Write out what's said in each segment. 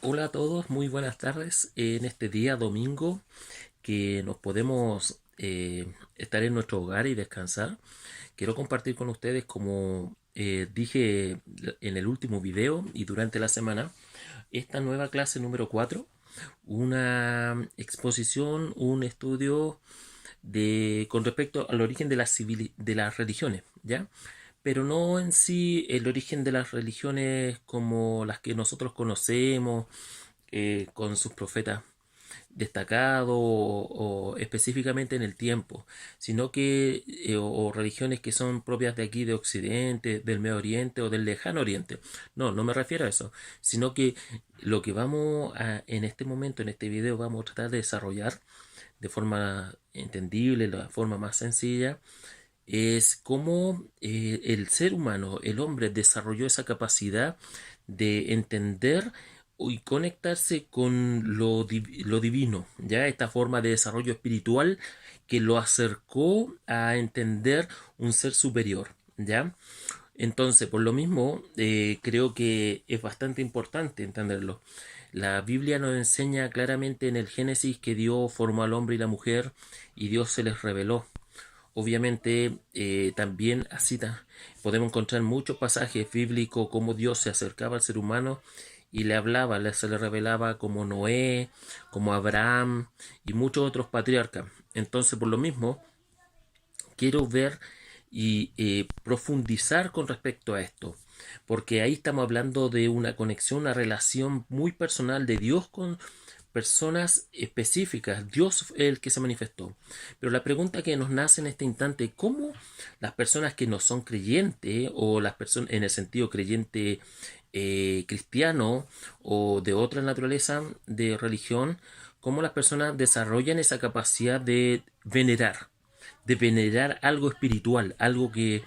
Hola a todos, muy buenas tardes. En este día domingo que nos podemos estar en nuestro hogar y descansar, quiero compartir con ustedes, como dije en el último video y durante la semana, esta nueva clase número 4, una exposición, un estudio con respecto al origen de de las religiones, ¿ya? Pero no en sí el origen de las religiones como las que nosotros conocemos, con sus profetas destacados o específicamente en el tiempo, sino que o religiones que son propias de aquí de Occidente, del Medio Oriente o del Lejano Oriente. No, no me refiero a eso, sino que lo que vamos a, en este momento, en este video, vamos a tratar de desarrollar de forma entendible, la forma más sencilla, es cómo el ser humano, el hombre, desarrolló esa capacidad de entender y conectarse con lo divino, ya esta forma de desarrollo espiritual que lo acercó a entender un ser superior, ya. Entonces, por lo mismo, creo que es bastante importante entenderlo. La Biblia nos enseña claramente en el Génesis que Dios formó al hombre y la mujer y Dios se les reveló. Obviamente, también podemos encontrar muchos pasajes bíblicos como Dios se acercaba al ser humano y le hablaba, se le revelaba como Noé, como Abraham y muchos otros patriarcas. Entonces, por lo mismo, quiero ver y profundizar con respecto a esto, porque ahí estamos hablando de una conexión, una relación muy personal de Dios con personas específicas. Dios es el que se manifestó. Pero la pregunta que nos nace en este instante: ¿cómo las personas que no son creyentes, o las personas en el sentido creyente cristiano o de otra naturaleza de religión, cómo las personas desarrollan esa capacidad de venerar algo espiritual, algo que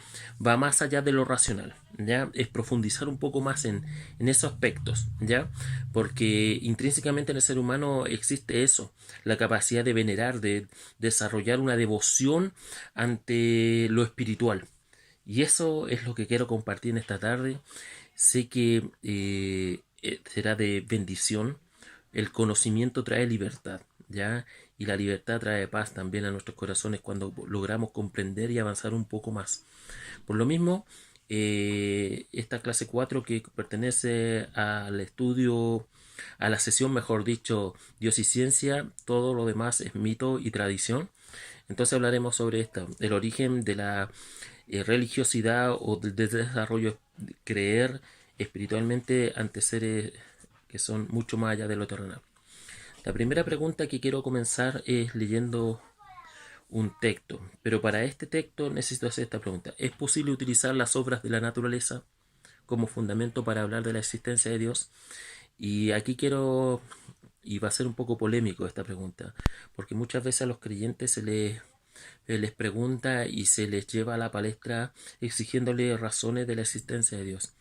va más allá de lo racional? ¿Ya? Es profundizar un poco más en esos aspectos, ¿ya? Porque intrínsecamente en el ser humano existe eso, la capacidad de venerar, de desarrollar una devoción ante lo espiritual. Y eso es lo que quiero compartir en esta tarde. Sé que será de bendición. El conocimiento trae libertad, ¿ya? Y la libertad trae paz también a nuestros corazones cuando logramos comprender y avanzar un poco más. Por lo mismo, esta clase 4, que pertenece al estudio, a la sesión, mejor dicho, Dios y Ciencia, todo lo demás es mito y tradición. Entonces hablaremos sobre esto, el origen de la religiosidad o del desarrollo, de creer espiritualmente ante seres que son mucho más allá de lo terrenal. La primera pregunta que quiero comenzar es leyendo un texto, pero para este texto necesito hacer esta pregunta: ¿es posible utilizar las obras de la naturaleza como fundamento para hablar de la existencia de Dios? Y aquí quiero, y va a ser un poco polémico esta pregunta, porque muchas veces a los creyentes les pregunta y se les lleva a la palestra exigiéndole razones de la existencia de Dios.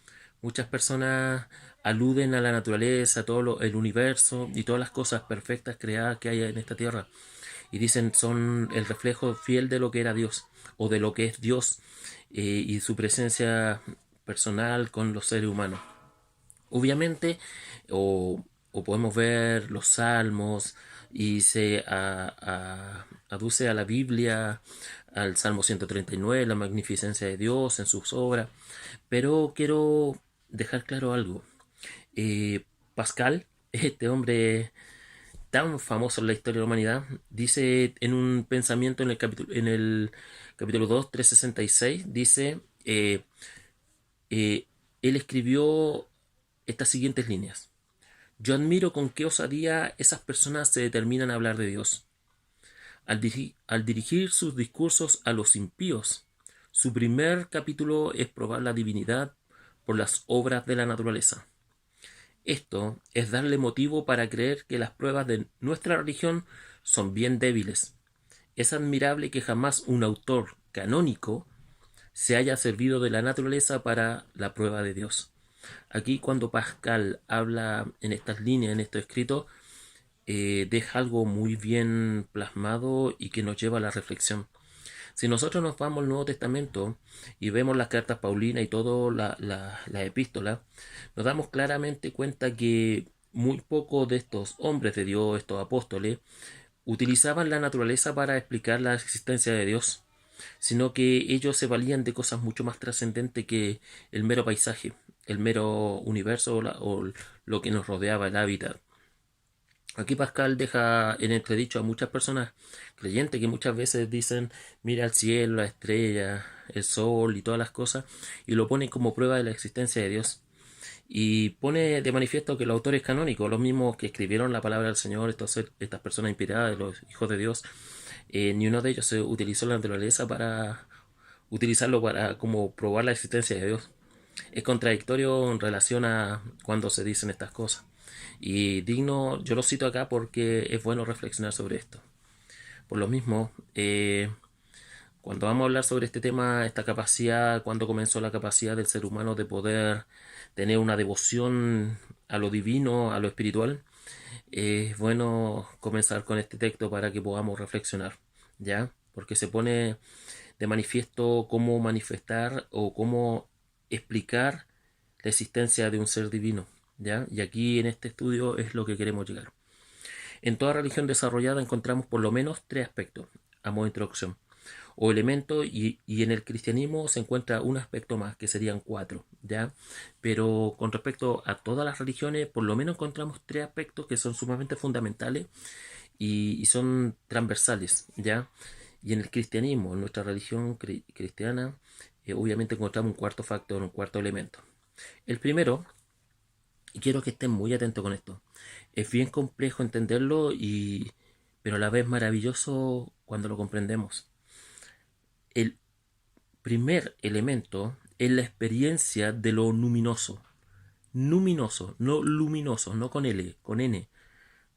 Muchas personas aluden a la naturaleza, el universo y todas las cosas perfectas creadas que hay en esta tierra, y dicen son el reflejo fiel de lo que era Dios o de lo que es Dios, y su presencia personal con los seres humanos. Obviamente, o podemos ver los salmos y aduce a la Biblia, al Salmo 139, la magnificencia de Dios en sus obras, pero quiero dejar claro algo. Pascal, este hombre tan famoso en la historia de la humanidad, dice en un pensamiento en el capítulo 2, 366, dice, eh, él escribió estas siguientes líneas: yo admiro con qué osadía esas personas se determinan a hablar de Dios. Al dirigir sus discursos a los impíos, su primer capítulo es probar la divinidad por las obras de la naturaleza. Esto es darle motivo para creer que las pruebas de nuestra religión son bien débiles. Es admirable que jamás un autor canónico se haya servido de la naturaleza para la prueba de Dios. Aquí, cuando Pascal habla en estas líneas, en estos escritos, deja algo muy bien plasmado y que nos lleva a la reflexión. Si nosotros nos vamos al Nuevo Testamento y vemos las cartas Paulinas y toda la epístola, nos damos claramente cuenta que muy pocos de estos hombres de Dios, estos apóstoles, utilizaban la naturaleza para explicar la existencia de Dios, sino que ellos se valían de cosas mucho más trascendentes que el mero paisaje, el mero universo o lo que nos rodeaba, el hábitat. Aquí Pascal deja en entredicho a muchas personas creyentes que muchas veces dicen mira el cielo, la estrella, el sol y todas las cosas, y lo ponen como prueba de la existencia de Dios. Y pone de manifiesto que los autores canónicos, los mismos que escribieron la palabra del Señor, estas personas inspiradas, los hijos de Dios, ni uno de ellos se utilizó la naturaleza para utilizarlo para como probar la existencia de Dios. Es contradictorio en relación a cuando se dicen estas cosas. Y digno, yo lo cito acá porque es bueno reflexionar sobre esto. Por lo mismo, cuando vamos a hablar sobre este tema, esta capacidad, cuando comenzó la capacidad del ser humano de poder tener una devoción a lo divino, a lo espiritual, es bueno comenzar con este texto para que podamos reflexionar, ¿ya? Porque se pone de manifiesto cómo manifestar o cómo explicar la existencia de un ser divino, ¿ya? Y aquí en este estudio es lo que queremos llegar. En toda religión desarrollada encontramos por lo menos tres aspectos, a modo de introducción, o elementos, y en el cristianismo se encuentra un aspecto más, que serían cuatro, ¿ya? Pero con respecto a todas las religiones, por lo menos encontramos tres aspectos que son sumamente fundamentales y son transversales, ¿ya? Y en el cristianismo, en nuestra religión cristiana, obviamente encontramos un cuarto factor, un cuarto elemento. El primero, y quiero que estén muy atentos con esto, es bien complejo entenderlo, pero a la vez maravilloso cuando lo comprendemos. El primer elemento es la experiencia de lo luminoso. Luminoso, no luminoso, no con L, con N.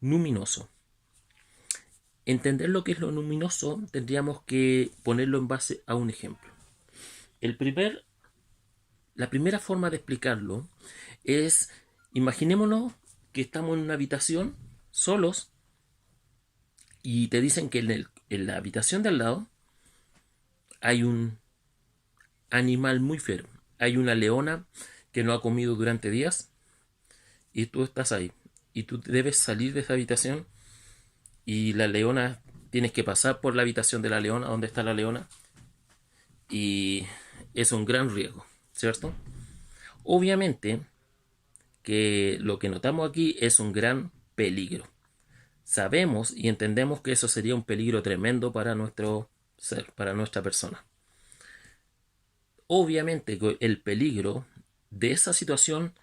Luminoso. Entender lo que es lo luminoso tendríamos que ponerlo en base a un ejemplo. El primer, la primera forma de explicarlo es, imaginémonos que estamos en una habitación solos y te dicen que en la habitación de al lado hay un animal muy feo. Hay una leona que no ha comido durante días y tú estás ahí. Y tú debes salir de esa habitación y la leona, tienes que pasar por la habitación de la leona, donde está la leona, y es un gran riesgo, ¿cierto? Obviamente que lo que notamos aquí es un gran peligro. Sabemos y entendemos que eso sería un peligro tremendo para nuestro ser, para nuestra persona. Obviamente que el peligro de esa situación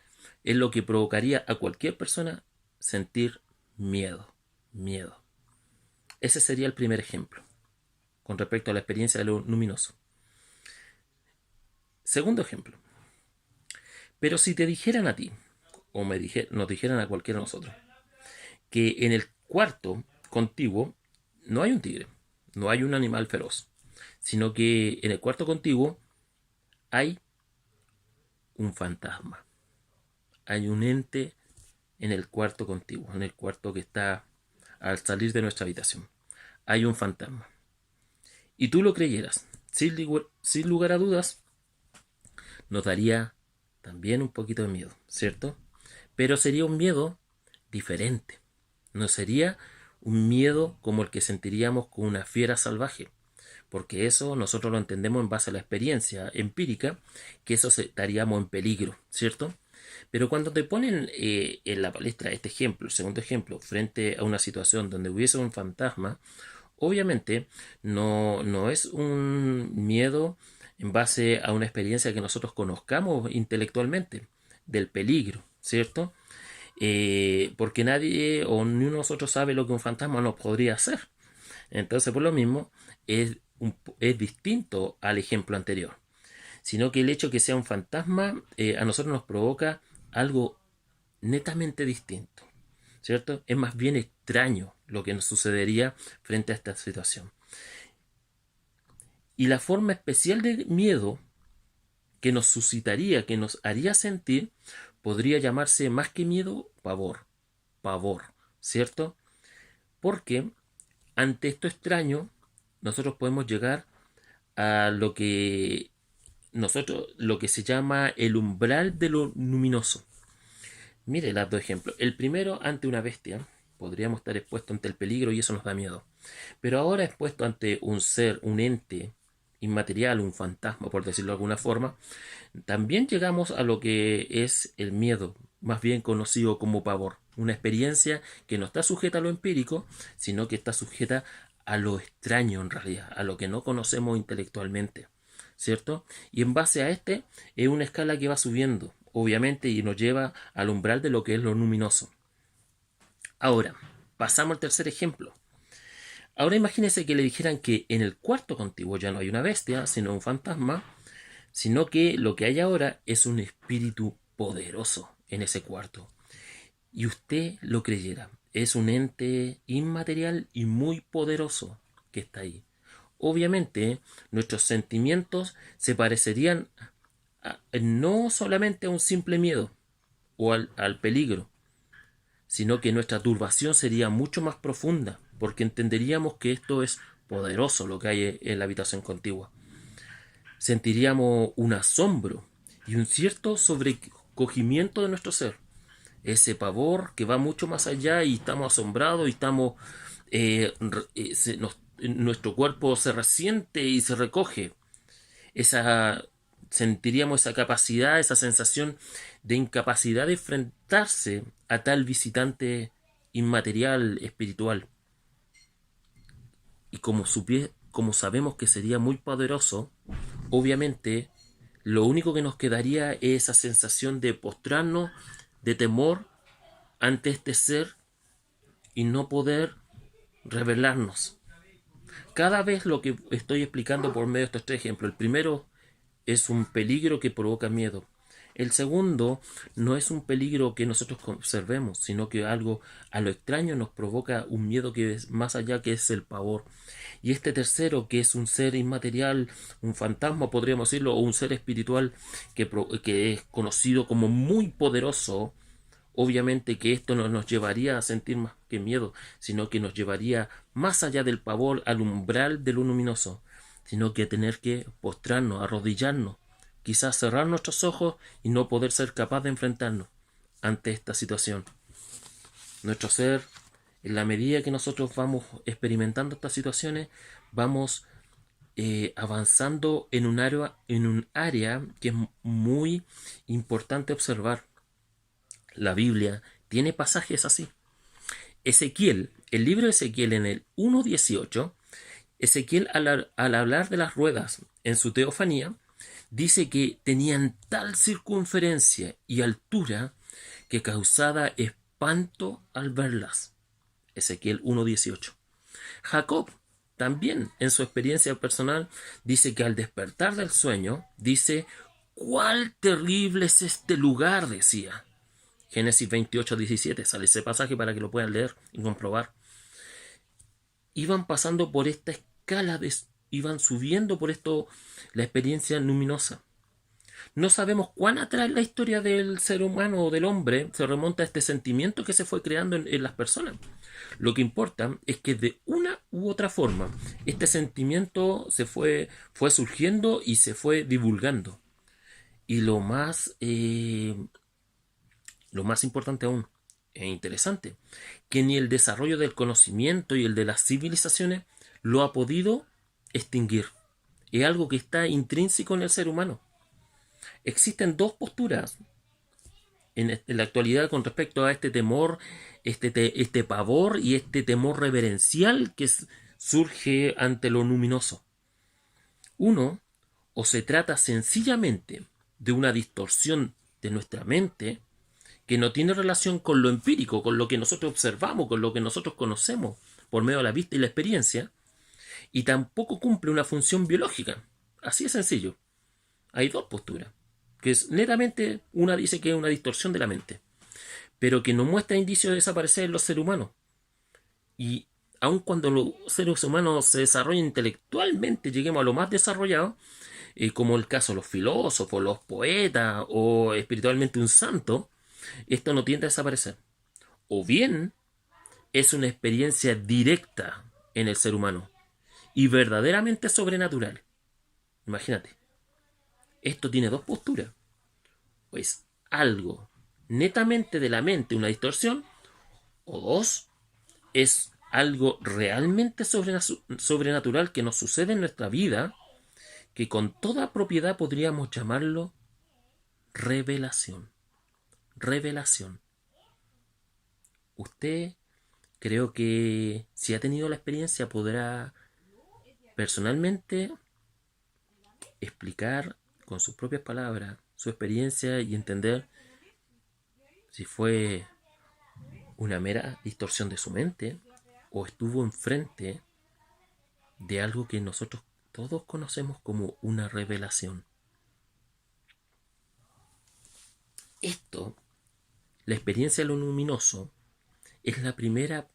es lo que provocaría a cualquier persona sentir miedo. Miedo. Ese sería el primer ejemplo con respecto a la experiencia de lo luminoso. Segundo ejemplo. Pero si te dijeran a ti, o nos dijeran a cualquiera de nosotros, que en el cuarto contiguo no hay un tigre, no hay un animal feroz, sino que en el cuarto contiguo hay un fantasma, hay un ente en el cuarto contiguo, en el cuarto que está al salir de nuestra habitación. Hay un fantasma. Y tú lo creyeras, sin lugar a dudas, nos daría también un poquito de miedo, ¿cierto? Pero sería un miedo diferente. No sería un miedo como el que sentiríamos con una fiera salvaje, porque eso nosotros lo entendemos en base a la experiencia empírica, que eso estaríamos en peligro, ¿cierto? Pero cuando te ponen en la palestra este ejemplo, el segundo ejemplo, frente a una situación donde hubiese un fantasma, obviamente no es un miedo en base a una experiencia que nosotros conozcamos intelectualmente del peligro, ¿cierto? Porque nadie o ni uno de nosotros sabe lo que un fantasma nos podría hacer. Entonces, por lo mismo, es distinto al ejemplo anterior, sino que el hecho de que sea un fantasma a nosotros nos provoca algo netamente distinto, ¿cierto? Es más bien extraño lo que nos sucedería frente a esta situación. Y la forma especial de miedo que nos suscitaría, que nos haría sentir, podría llamarse más que miedo, pavor. Pavor, ¿cierto? Porque ante esto extraño, nosotros podemos llegar a lo que se llama el umbral de lo luminoso. Mire los dos ejemplos. El primero, ante una bestia. Podríamos estar expuestos ante el peligro y eso nos da miedo. Pero ahora expuesto ante un ser, un ente inmaterial, un fantasma, por decirlo de alguna forma, también llegamos a lo que es el miedo, más bien conocido como pavor. Una experiencia que no está sujeta a lo empírico, sino que está sujeta a lo extraño en realidad, a lo que no conocemos intelectualmente, ¿cierto? Y en base a este es una escala que va subiendo, obviamente, y nos lleva al umbral de lo que es lo luminoso. Ahora, pasamos al tercer ejemplo. Ahora imagínense que le dijeran que en el cuarto contiguo ya no hay una bestia, sino un fantasma, sino que lo que hay ahora es un espíritu poderoso en ese cuarto. Y usted lo creyera, es un ente inmaterial y muy poderoso que está ahí. Obviamente, nuestros sentimientos se parecerían no solamente a un simple miedo o al peligro, sino que nuestra turbación sería mucho más profunda, porque entenderíamos que esto es poderoso lo que hay en la habitación contigua. Sentiríamos un asombro y un cierto sobrecogimiento de nuestro ser. Ese pavor que va mucho más allá y estamos asombrados y estamos... nuestro cuerpo se resiente y se recoge. Esa, sentiríamos esa capacidad, esa sensación de incapacidad de enfrentarse a tal visitante inmaterial, espiritual. Y como sabemos que sería muy poderoso, obviamente lo único que nos quedaría es esa sensación de postrarnos, de temor ante este ser y no poder revelarnos. Cada vez lo que estoy explicando por medio de estos tres ejemplos. El primero es un peligro que provoca miedo. El segundo no es un peligro que nosotros observemos, sino que algo a lo extraño nos provoca un miedo que es más allá, que es el pavor. Y este tercero, que es un ser inmaterial, un fantasma, podríamos decirlo, o un ser espiritual que es conocido como muy poderoso, obviamente que esto no nos llevaría a sentir más que miedo, sino que nos llevaría más allá del pavor al umbral de lo luminoso, sino que tener que postrarnos, arrodillarnos, quizás cerrar nuestros ojos y no poder ser capaz de enfrentarnos ante esta situación. Nuestro ser, en la medida que nosotros vamos experimentando estas situaciones, vamos avanzando en un área que es muy importante observar. La Biblia tiene pasajes así. Ezequiel, el libro de Ezequiel en el 1.18, Ezequiel al hablar de las ruedas en su teofanía, dice que tenían tal circunferencia y altura que causaba espanto al verlas. Ezequiel 1.18. Jacob también en su experiencia personal dice que al despertar del sueño, dice, «¡Cuál terrible es este lugar!», decía. Génesis 28:17, sale ese pasaje para que lo puedan leer y comprobar. Iban pasando por esta escala, iban subiendo por esto la experiencia luminosa. No sabemos cuán atrás la historia del ser humano o del hombre se remonta a este sentimiento que se fue creando en las personas. Lo que importa es que de una u otra forma este sentimiento fue surgiendo y se fue divulgando. Y lo más importante aún, e interesante, que ni el desarrollo del conocimiento y el de las civilizaciones lo ha podido extinguir. Es algo que está intrínseco en el ser humano. Existen dos posturas en la actualidad con respecto a este temor, este pavor y este temor reverencial que surge ante lo luminoso. Uno, o se trata sencillamente de una distorsión de nuestra mente, que no tiene relación con lo empírico, con lo que nosotros observamos, con lo que nosotros conocemos por medio de la vista y la experiencia, y tampoco cumple una función biológica. Así de sencillo. Hay dos posturas, que es netamente, una dice que es una distorsión de la mente, pero que no muestra indicios de desaparecer en los seres humanos. Y aun cuando los seres humanos se desarrollen intelectualmente, lleguemos a lo más desarrollado, como el caso de los filósofos, los poetas o espiritualmente un santo, esto no tiende a desaparecer. O bien es una experiencia directa en el ser humano y verdaderamente sobrenatural. Imagínate, esto tiene dos posturas. Pues algo netamente de la mente una distorsión, o dos, es algo realmente sobrenatural que nos sucede en nuestra vida, que con toda propiedad podríamos llamarlo revelación. Revelación. Usted, creo que si ha tenido la experiencia, podrá personalmente explicar con sus propias palabras su experiencia y entender si fue una mera distorsión de su mente o estuvo enfrente de algo que nosotros todos conocemos como una revelación. Esto, la experiencia de lo luminoso, es la primera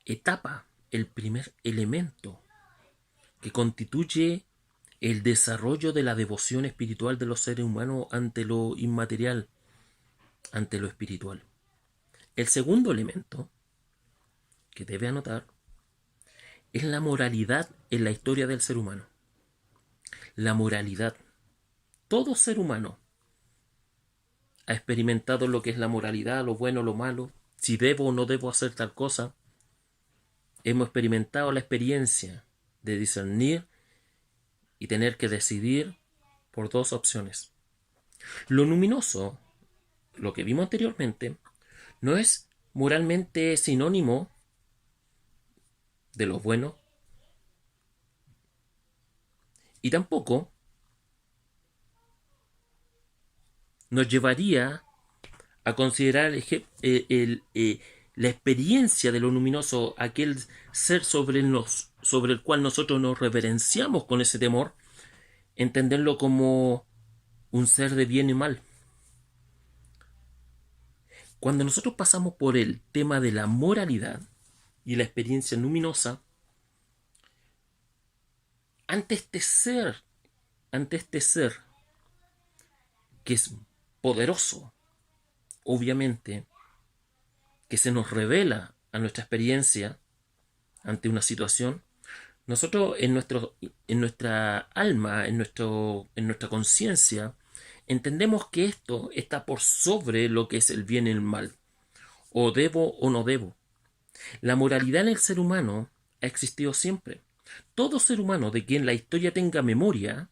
etapa, el primer elemento que constituye el desarrollo de la devoción espiritual de los seres humanos ante lo inmaterial, ante lo espiritual. El segundo elemento que debe anotar es la moralidad en la historia del ser humano. La moralidad. Todo ser humano ha experimentado lo que es la moralidad, lo bueno, lo malo, si debo o no debo hacer tal cosa. Hemos experimentado la experiencia de discernir y tener que decidir por dos opciones. Lo luminoso, lo que vimos anteriormente, no es moralmente sinónimo de lo bueno y tampoco nos llevaría a considerar la experiencia de lo luminoso, aquel ser sobre el cual nosotros nos reverenciamos con ese temor, entenderlo como un ser de bien y mal. Cuando nosotros pasamos por el tema de la moralidad y la experiencia luminosa, ante este ser que es poderoso, obviamente, que se nos revela a nuestra experiencia ante una situación, nosotros en nuestra alma, en nuestra conciencia, entendemos que esto está por sobre lo que es el bien y el mal, o debo o no debo. La moralidad en el ser humano ha existido siempre. Todo ser humano de quien la historia tenga memoria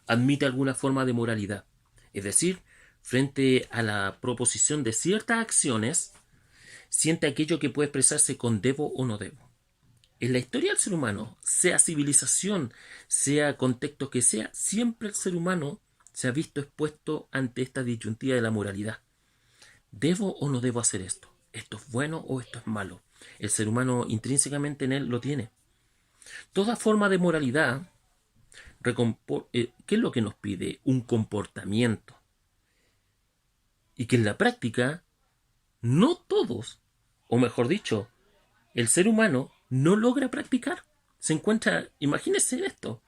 admite alguna forma de moralidad. Es decir, frente a la proposición de ciertas acciones, siente aquello que puede expresarse con debo o no debo. En la historia del ser humano, sea civilización, sea contexto que sea, siempre el ser humano se ha visto expuesto ante esta disyuntiva de la moralidad. ¿Debo o no debo hacer esto? ¿Esto es bueno o esto es malo? El ser humano intrínsecamente en él lo tiene. Toda forma de moralidad, ¿qué es lo que nos pide? Un comportamiento. Y que en la práctica, no todos, o mejor dicho, el ser humano no logra practicar. Se encuentra, imagínense esto,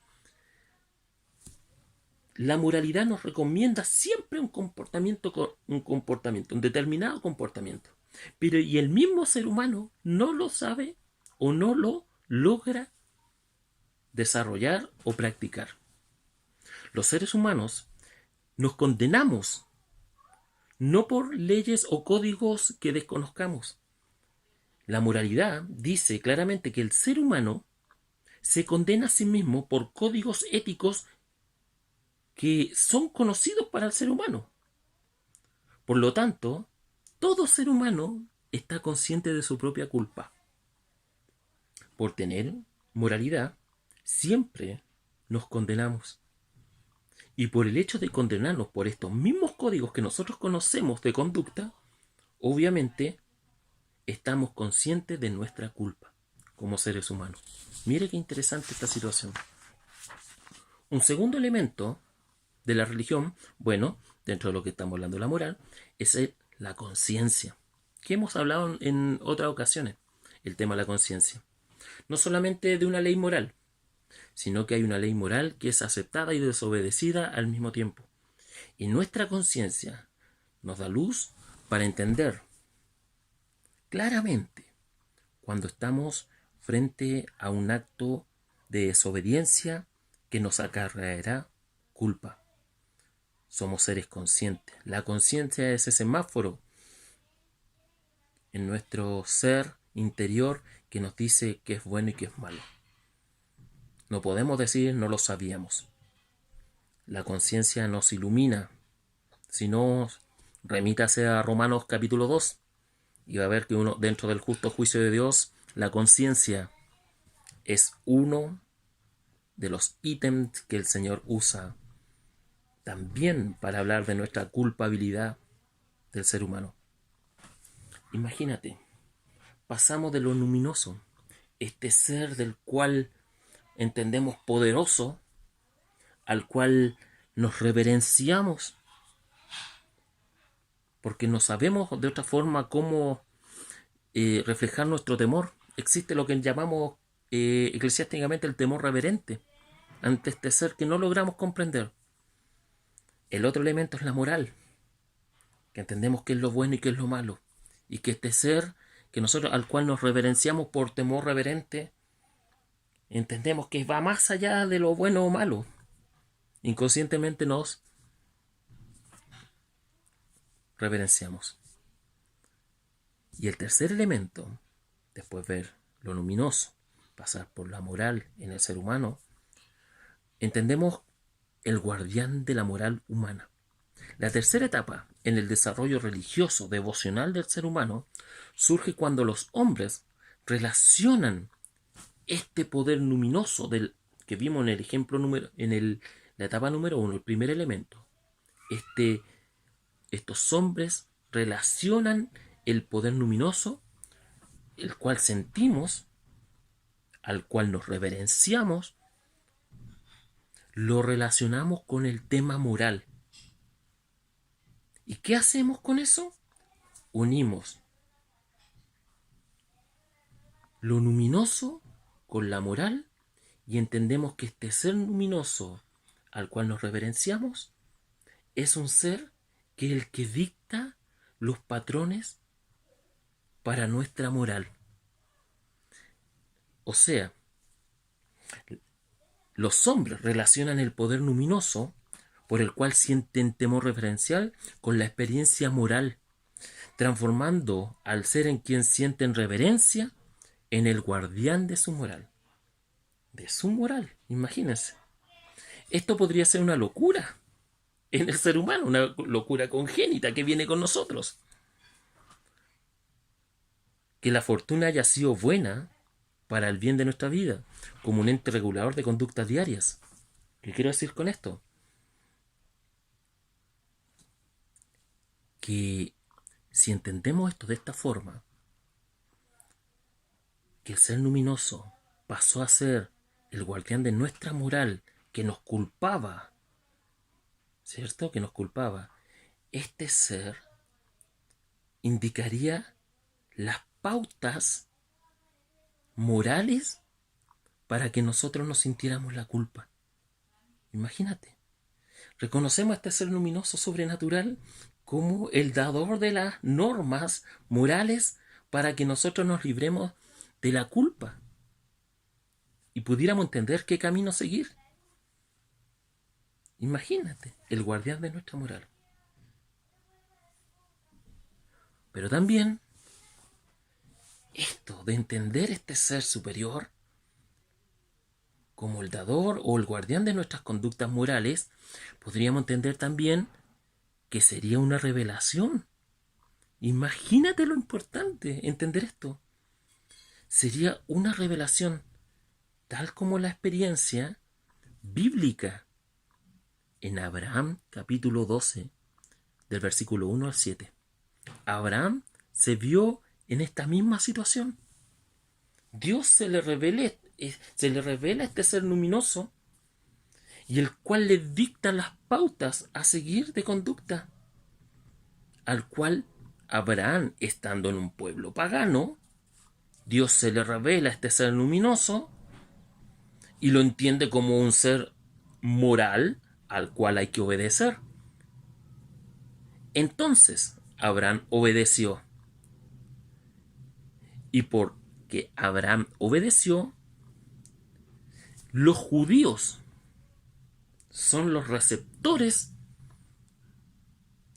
la moralidad nos recomienda siempre un comportamiento, un determinado comportamiento. Pero y el mismo ser humano no lo sabe o no lo logra desarrollar o practicar. Los seres humanos nos condenamos no por leyes o códigos que desconozcamos. La moralidad dice claramente que el ser humano se condena a sí mismo por códigos éticos que son conocidos para el ser humano. Por lo tanto, todo ser humano está consciente de su propia culpa. Por tener moralidad, siempre nos condenamos. Y por el hecho de condenarnos por estos mismos códigos que nosotros conocemos de conducta, obviamente estamos conscientes de nuestra culpa como seres humanos. Mire qué interesante esta situación. Un segundo elemento de la religión, bueno, dentro de lo que estamos hablando de la moral, es la conciencia, que hemos hablado en otras ocasiones, el tema de la conciencia. No solamente de una ley moral, sino que hay una ley moral que es aceptada y desobedecida al mismo tiempo. Y nuestra conciencia nos da luz para entender claramente cuando estamos frente a un acto de desobediencia que nos acarreará culpa. somos seres conscientes. La conciencia es ese semáforo en nuestro ser interior que nos dice qué es bueno y qué es malo. No podemos decir no lo sabíamos. La conciencia nos ilumina. Si no, remítase a Romanos capítulo 2 y va a ver que dentro del justo juicio de Dios, la conciencia es uno de los ítems que el Señor usa también para hablar de nuestra culpabilidad del ser humano. Imagínate, pasamos de lo luminoso, este ser del cual entendemos poderoso, al cual nos reverenciamos, porque no sabemos de otra forma cómo reflejar nuestro temor. Existe lo que llamamos eclesiásticamente el temor reverente ante este ser que no logramos comprender. El otro elemento es la moral, que entendemos qué es lo bueno y qué es lo malo, y que este ser que nosotros al cual nos reverenciamos por temor reverente, entendemos que va más allá de lo bueno o malo. Inconscientemente nos reverenciamos. Y el tercer elemento, después ver lo luminoso, pasar por la moral en el ser humano, entendemos el guardián de la moral humana. La tercera etapa en el desarrollo religioso devocional del ser humano surge cuando los hombres relacionan este poder luminoso del que vimos en el ejemplo la etapa número 1, el primer elemento. Estos hombres relacionan el poder luminoso, el cual sentimos, al cual nos reverenciamos, lo relacionamos con el tema moral. ¿Y qué hacemos con eso? Unimos lo luminoso con la moral y entendemos que este ser luminoso al cual nos reverenciamos es un ser que es el que dicta los patrones para nuestra moral. O sea, los hombres relacionan el poder luminoso por el cual sienten temor reverencial con la experiencia moral, transformando al ser en quien sienten reverencia en el guardián de su moral. De su moral, imagínense. Esto podría ser una locura en el ser humano, una locura congénita que viene con nosotros. Que la fortuna haya sido buena para el bien de nuestra vida, como un ente regulador de conductas diarias. ¿Qué quiero decir con esto? Que si entendemos esto de esta forma, que el ser luminoso pasó a ser el guardián de nuestra moral, que nos culpaba, ¿cierto? Que nos culpaba. Este ser indicaría las pautas morales para que nosotros nos sintiéramos la culpa. Imagínate. Reconocemos a este ser luminoso sobrenatural como el dador de las normas morales para que nosotros nos libremos de la culpa y pudiéramos entender qué camino seguir. Imagínate, el guardián de nuestra moral. Pero también esto de entender este ser superior como el dador o el guardián de nuestras conductas morales, podríamos entender también que sería una revelación. Imagínate lo importante, entender esto. Sería una revelación, tal como la experiencia bíblica en Abraham capítulo 12, del versículo 1 al 7. Abraham se vio en esta misma situación. Dios se le revela a este ser luminoso y el cual le dicta las pautas a seguir de conducta, al cual Abraham, estando en un pueblo pagano, Dios se le revela a este ser luminoso y lo entiende como un ser moral al cual hay que obedecer. Entonces Abraham obedeció. Y porque Abraham obedeció, los judíos son los receptores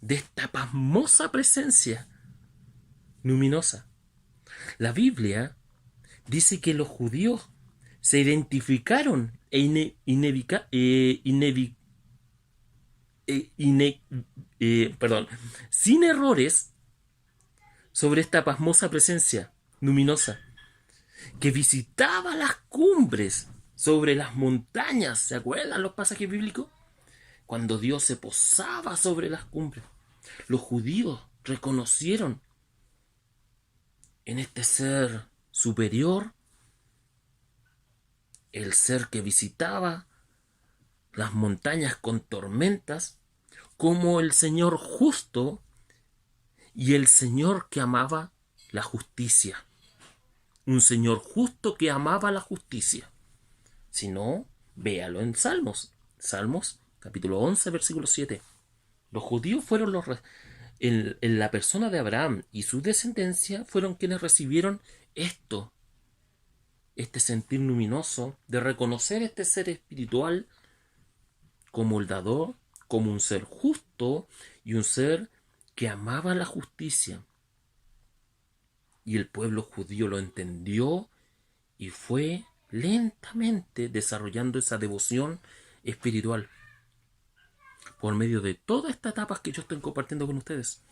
de esta pasmosa presencia luminosa. La Biblia dice que los judíos se identificaron sin errores sobre esta pasmosa presencia luminosa que visitaba las cumbres sobre las montañas. ¿Se acuerdan los pasajes bíblicos? Cuando Dios se posaba sobre las cumbres, los judíos reconocieron en este ser superior el ser que visitaba las montañas con tormentas como el Señor justo y el Señor que amaba la justicia. Un Señor justo que amaba la justicia. Si no, véalo en Salmos. Salmos capítulo 11, versículo 7. Los judíos fueron en la persona de Abraham y su descendencia fueron quienes recibieron este sentir luminoso de reconocer este ser espiritual como el dador, como un ser justo y un ser que amaba la justicia. Y el pueblo judío lo entendió y fue lentamente desarrollando esa devoción espiritual por medio de todas estas etapas que yo estoy compartiendo con ustedes.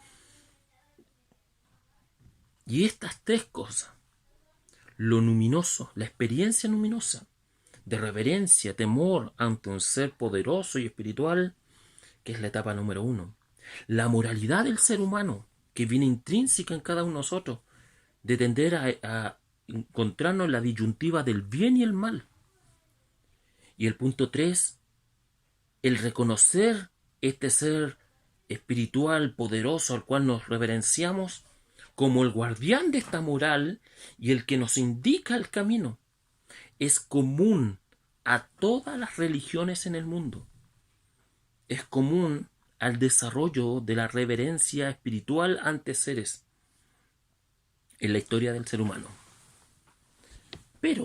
Y estas tres cosas, lo luminoso, la experiencia luminosa, de reverencia, temor ante un ser poderoso y espiritual, que es la etapa número 1. La moralidad del ser humano, que viene intrínseca en cada uno de nosotros, de tender a encontrarnos en la disyuntiva del bien y el mal. Y el punto 3, el reconocer este ser espiritual poderoso al cual nos reverenciamos como el guardián de esta moral y el que nos indica el camino. Es común a todas las religiones en el mundo. Es común al desarrollo de la reverencia espiritual ante seres en la historia del ser humano. Pero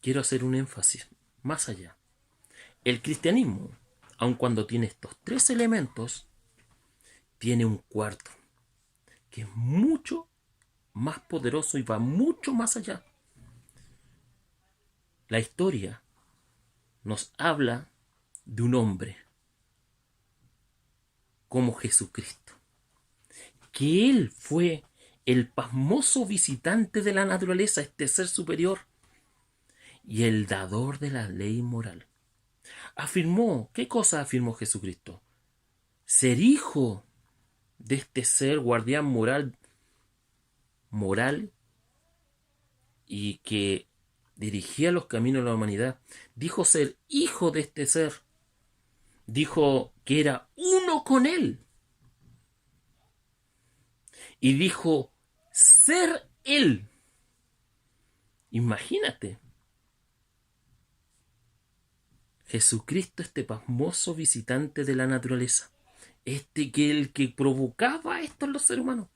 quiero hacer un énfasis más allá. El cristianismo, aun cuando tiene estos tres elementos, tiene un cuarto, que es mucho más poderoso y va mucho más allá. La historia nos habla de un hombre como Jesucristo, que Él fue el pasmoso visitante de la naturaleza, este ser superior, y el dador de la ley moral. Afirmó, ¿qué cosa afirmó Jesucristo? Ser hijo de este ser guardián moral y que dirigía los caminos de la humanidad. Dijo ser hijo de este ser. Dijo que era uno con él. Y dijo ser él. Imagínate. Jesucristo, este pasmoso visitante de la naturaleza. El que provocaba esto en los seres humanos.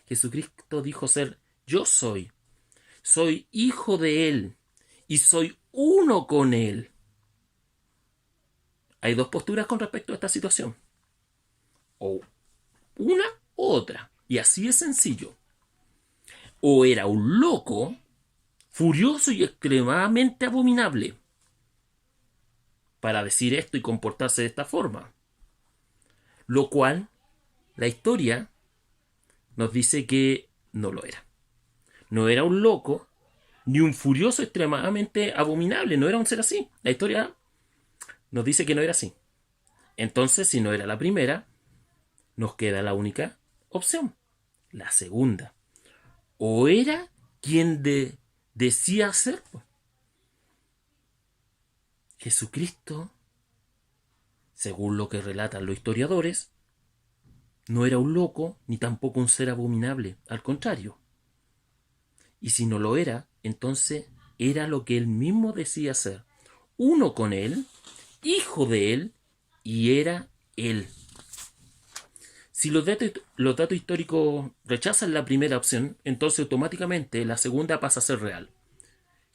Jesucristo dijo ser yo soy hijo de Él y soy uno con Él. Hay dos posturas con respecto a esta situación. O una u otra. Y así es sencillo. O era un loco, furioso y extremadamente abominable, para decir esto y comportarse de esta forma. Lo cual, la historia nos dice que no lo era. No era un loco, ni un furioso extremadamente abominable. No era un ser así. La historia nos dice que no era así. Entonces, si no era la primera, nos queda la única opción. La segunda. O era quien decía ser. Jesucristo, según lo que relatan los historiadores, no era un loco ni tampoco un ser abominable. Al contrario. Y si no lo era, entonces era lo que él mismo decía ser. Uno con él, hijo de él, y era él. Si los datos históricos rechazan la primera opción, entonces automáticamente la segunda pasa a ser real.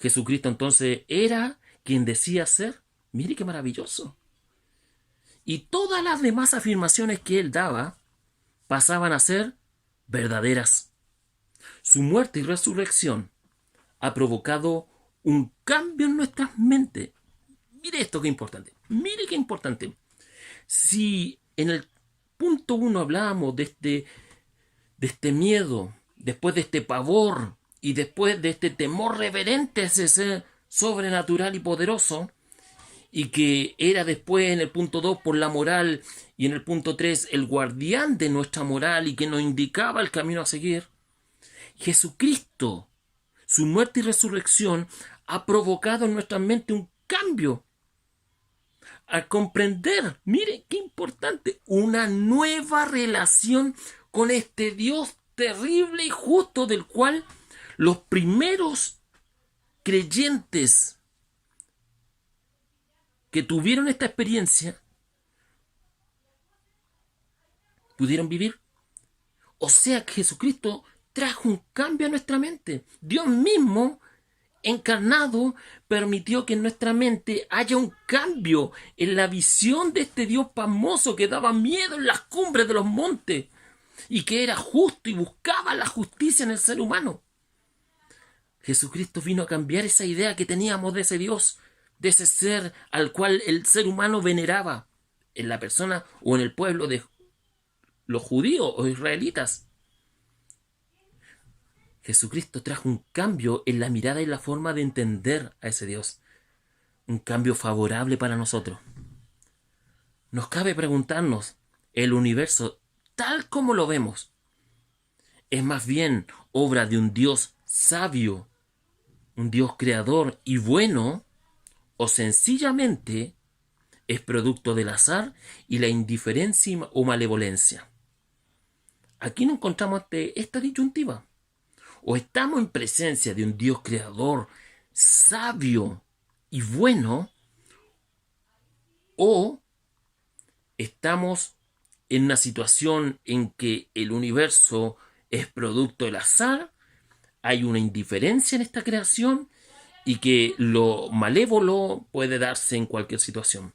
Jesucristo entonces era quien decía ser. Mire qué maravilloso. Y todas las demás afirmaciones que él daba pasaban a ser verdaderas. Su muerte y resurrección ha provocado un cambio en nuestras mentes. Mire esto que importante. Mire qué importante. Si en el punto 1 hablábamos de este miedo, después de este pavor y después de este temor reverente a ese ser sobrenatural y poderoso, y que era después en el punto 2 por la moral y en el punto 3 el guardián de nuestra moral y que nos indicaba el camino a seguir, Jesucristo, su muerte y resurrección ha provocado en nuestra mente un cambio al comprender, mire qué importante, una nueva relación con este Dios terrible y justo del cual los primeros creyentes que tuvieron esta experiencia pudieron vivir. O sea que Jesucristo trajo un cambio a nuestra mente. Dios mismo, encarnado, permitió que en nuestra mente haya un cambio en la visión de este Dios famoso que daba miedo en las cumbres de los montes y que era justo y buscaba la justicia en el ser humano. Jesucristo vino a cambiar esa idea que teníamos de ese Dios, de ese ser al cual el ser humano veneraba en la persona o en el pueblo de los judíos o israelitas. Jesucristo trajo un cambio en la mirada y la forma de entender a ese Dios. Un cambio favorable para nosotros. Nos cabe preguntarnos, ¿el universo tal como lo vemos es más bien obra de un Dios sabio, un Dios creador y bueno, o sencillamente es producto del azar y la indiferencia o malevolencia? Aquí nos encontramos ante esta disyuntiva. O estamos en presencia de un Dios creador, sabio y bueno, o estamos en una situación en que el universo es producto del azar, hay una indiferencia en esta creación y que lo malévolo puede darse en cualquier situación.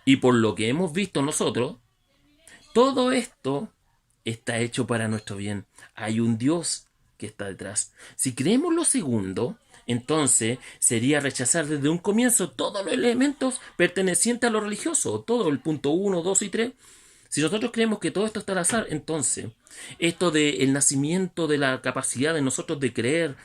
Y por lo que hemos visto nosotros, todo esto está hecho para nuestro bien. Hay un Dios que está detrás. Si creemos lo segundo, entonces sería rechazar desde un comienzo todos los elementos pertenecientes a lo religioso, todo el punto 1, 2 y 3. Si nosotros creemos que todo esto está al azar, entonces esto del nacimiento de la capacidad de nosotros de creer,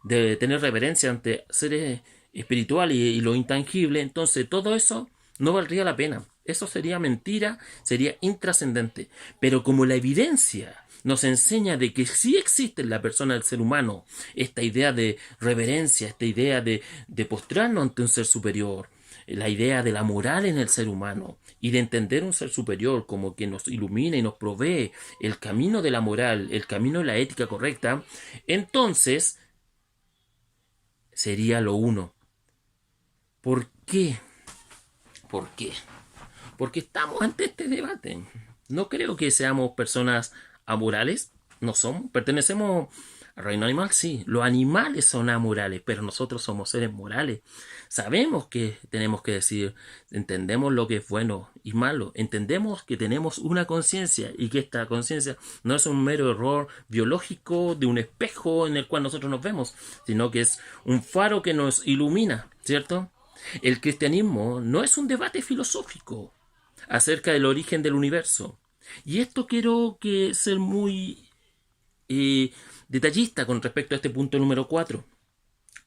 de tener reverencia ante seres espirituales y lo intangible, entonces todo eso no valdría la pena. Eso sería mentira, sería intrascendente. Pero como la evidencia nos enseña de que sí existe en la persona del ser humano esta idea de reverencia, esta idea de postrarnos ante un ser superior, la idea de la moral en el ser humano y de entender un ser superior como que nos ilumina y nos provee el camino de la moral, el camino de la ética correcta, entonces sería lo uno. ¿Por qué? ¿Por qué? Porque estamos ante este debate. No creo que seamos personas amorales, no somos. Pertenecemos al reino animal, sí. Los animales son amorales, pero nosotros somos seres morales. Sabemos que tenemos que decir, entendemos lo que es bueno y malo. Entendemos que tenemos una conciencia y que esta conciencia no es un mero error biológico de un espejo en el cual nosotros nos vemos, sino que es un faro que nos ilumina, ¿cierto? El cristianismo no es un debate filosófico acerca del origen del universo. Y esto quiero que ser muy detallista con respecto a este punto número 4,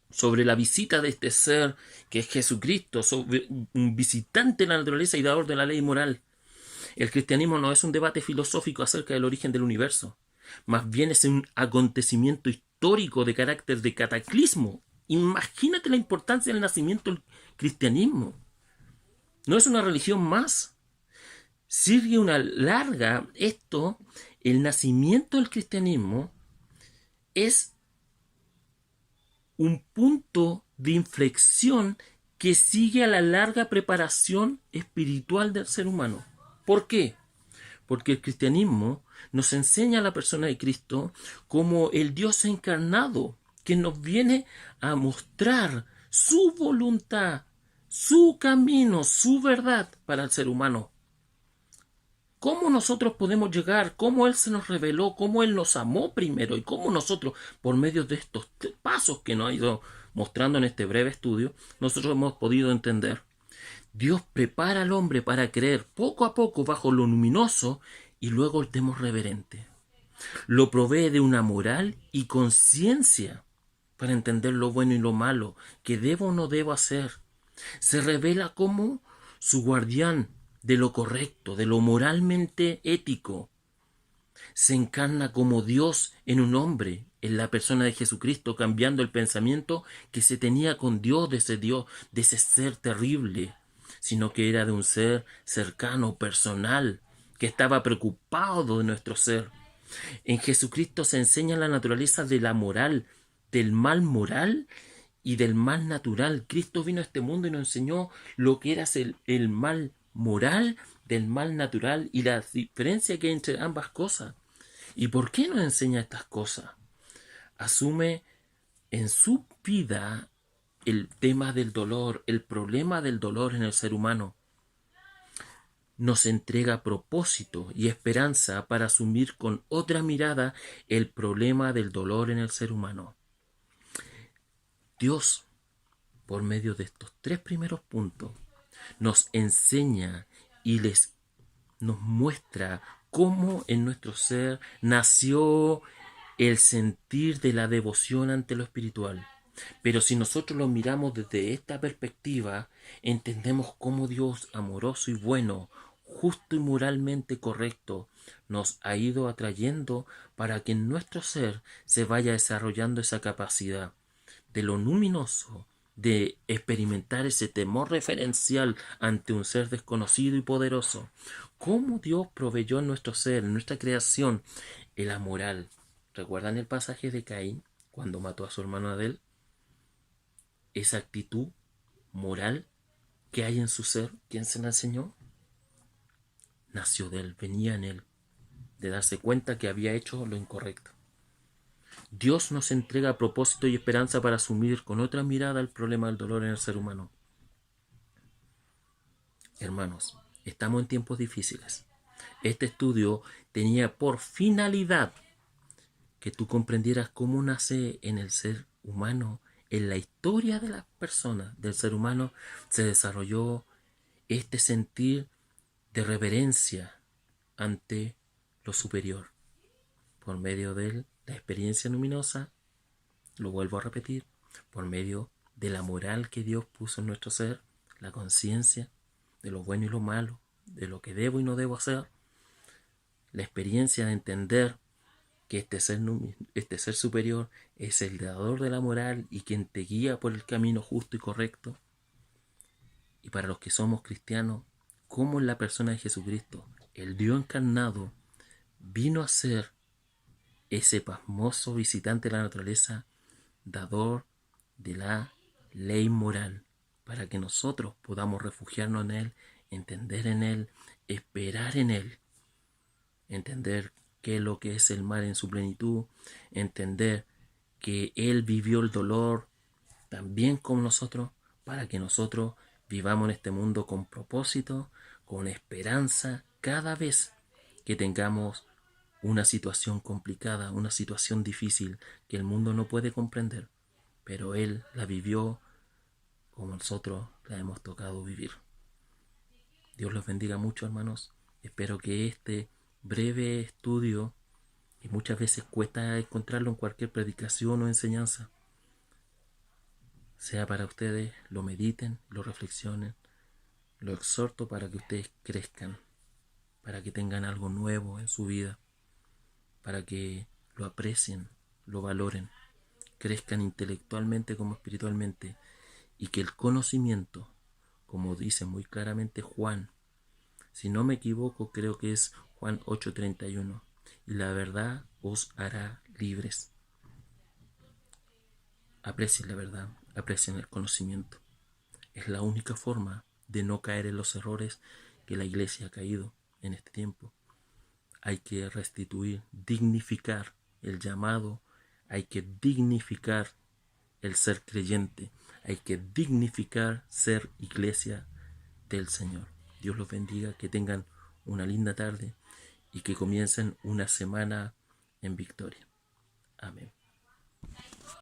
sobre la visita de este ser que es Jesucristo, sobre un visitante de la naturaleza y dador de la ley moral. El cristianismo no es un debate filosófico acerca del origen del universo, más bien es un acontecimiento histórico de carácter de cataclismo. Imagínate la importancia del nacimiento del cristianismo. No es una religión más. Sigue una larga, el nacimiento del cristianismo es un punto de inflexión que sigue a la larga preparación espiritual del ser humano. ¿Por qué? Porque el cristianismo nos enseña a la persona de Cristo como el Dios encarnado, que nos viene a mostrar su voluntad, su camino, su verdad para el ser humano. ¿Cómo nosotros podemos llegar? ¿Cómo Él se nos reveló? ¿Cómo Él nos amó primero? Y cómo nosotros, por medio de estos pasos que nos ha ido mostrando en este breve estudio, nosotros hemos podido entender. Dios prepara al hombre para creer poco a poco bajo lo luminoso y luego el temor reverente. Lo provee de una moral y conciencia para entender lo bueno y lo malo, que debo o no debo hacer. Se revela como su guardián de lo correcto, de lo moralmente ético. Se encarna como Dios en un hombre, en la persona de Jesucristo, cambiando el pensamiento que se tenía con Dios, de ese ser terrible, sino que era de un ser cercano, personal, que estaba preocupado de nuestro ser. En Jesucristo se enseña la naturaleza de la moral, del mal moral y del mal natural. Cristo vino a este mundo y nos enseñó lo que era el mal moral del mal natural y la diferencia que hay entre ambas cosas. ¿Y por qué nos enseña estas cosas? Asume en su vida el tema del dolor, el problema del dolor en el ser humano. Nos entrega propósito y esperanza para asumir con otra mirada el problema del dolor en el ser humano. Dios, por medio de estos tres primeros puntos, nos enseña y nos muestra cómo en nuestro ser nació el sentir de la devoción ante lo espiritual. Pero si nosotros lo miramos desde esta perspectiva, entendemos cómo Dios, amoroso y bueno, justo y moralmente correcto, nos ha ido atrayendo para que en nuestro ser se vaya desarrollando esa capacidad de lo luminoso, de experimentar ese temor referencial ante un ser desconocido y poderoso. Cómo Dios proveyó en nuestro ser, en nuestra creación, la moral. ¿Recuerdan el pasaje de Caín cuando mató a su hermano Abel? Esa actitud moral que hay en su ser, ¿quién se la enseñó? Nació de él, venía en él, de darse cuenta que había hecho lo incorrecto. Dios nos entrega propósito y esperanza para asumir con otra mirada el problema del dolor en el ser humano. Hermanos, estamos en tiempos difíciles. Este estudio tenía por finalidad que tú comprendieras cómo nace en el ser humano, en la historia de las personas, del ser humano, se desarrolló este sentir de reverencia ante lo superior. Por medio de la experiencia luminosa, lo vuelvo a repetir, por medio de la moral que Dios puso en nuestro ser, la conciencia de lo bueno y lo malo, de lo que debo y no debo hacer, la experiencia de entender que este ser superior es el dador de la moral y quien te guía por el camino justo y correcto. Y para los que somos cristianos, como en la persona de Jesucristo, el Dios encarnado, vino a ser ese pasmoso visitante de la naturaleza, dador de la ley moral, para que nosotros podamos refugiarnos en Él, entender en Él, esperar en Él, entender qué es lo que es el mal en su plenitud, entender que Él vivió el dolor también como nosotros, para que nosotros vivamos en este mundo con propósito, con esperanza, cada vez que tengamos una situación complicada, una situación difícil que el mundo no puede comprender, pero Él la vivió como nosotros la hemos tocado vivir. Dios los bendiga mucho, hermanos. Espero que este breve estudio, que muchas veces cuesta encontrarlo en cualquier predicación o enseñanza, sea para ustedes, lo mediten, lo reflexionen, lo exhorto para que ustedes crezcan, para que tengan algo nuevo en su vida, para que lo aprecien, lo valoren, crezcan intelectualmente como espiritualmente, y que el conocimiento, como dice muy claramente Juan, si no me equivoco creo que es Juan 8:31, y la verdad os hará libres. Aprecien la verdad, aprecien el conocimiento. Es la única forma de no caer en los errores que la iglesia ha caído en este tiempo. Hay que restituir, dignificar el llamado, hay que dignificar el ser creyente, hay que dignificar ser iglesia del Señor. Dios los bendiga, que tengan una linda tarde y que comiencen una semana en victoria.